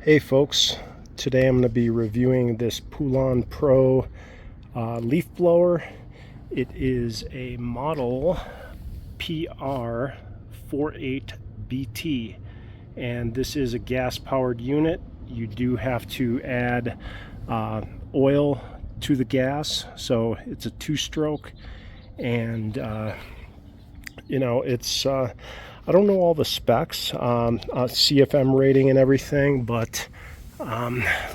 Hey folks, today I'm going to be reviewing this Poulan Pro leaf blower. It is a model PR48BT, and this is a gas powered unit. You do have to add oil to the gas, so it's a two-stroke, and it's I don't know all the specs, CFM rating and everything, but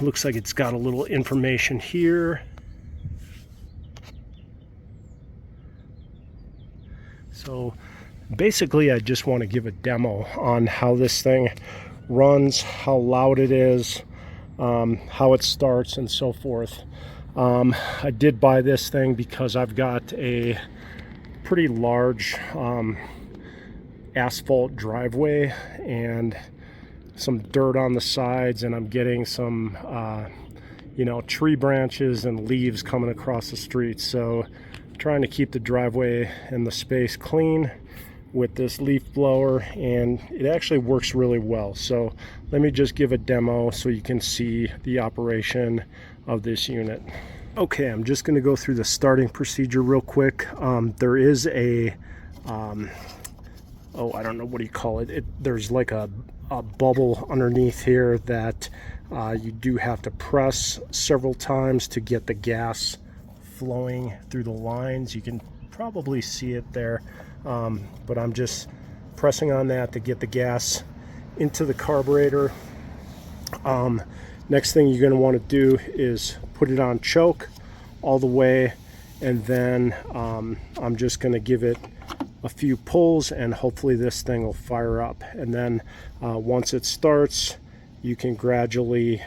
looks like it's got a little information here. So basically I just want to give a demo on how this thing runs, how loud it is, how it starts, and so forth. I did buy this thing because I've got a pretty large asphalt driveway and some dirt on the sides, and I'm getting some tree branches and leaves coming across the street, so I'm trying to keep the driveway and the space clean with this leaf blower, and it actually works really well. So let me just give a demo so you can see the operation of this unit. Okay, I'm just going to go through the starting procedure real quick. There is a I don't know, what do you call it? There's like a bubble underneath here that you do have to press several times to get the gas flowing through the lines. You can probably see it there, but I'm just pressing on that to get the gas into the carburetor. Next thing you're going to want to do is put it on choke all the way, and then I'm just going to give it a few pulls, and hopefully this thing will fire up. And then once it starts, you can gradually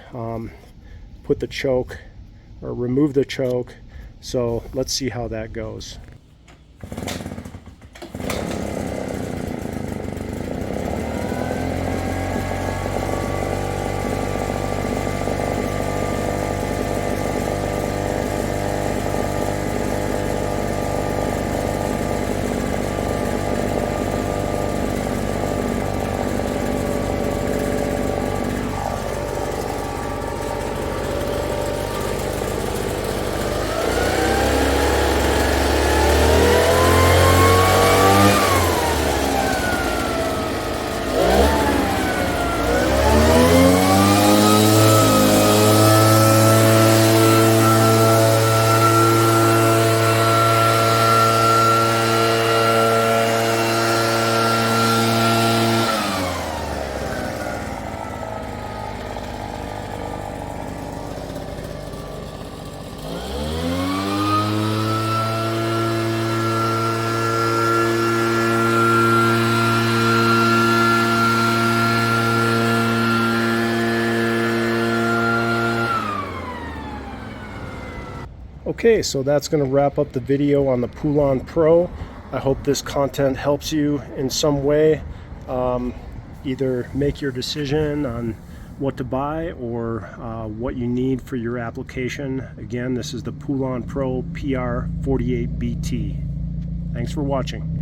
put the choke or remove the choke. So let's see how that goes. Okay, so that's going to wrap up the video on the Poulan Pro. I hope this content helps you in some way. Either make your decision on what to buy or what you need for your application. Again, this is the Poulan Pro PR48BT. Thanks for watching.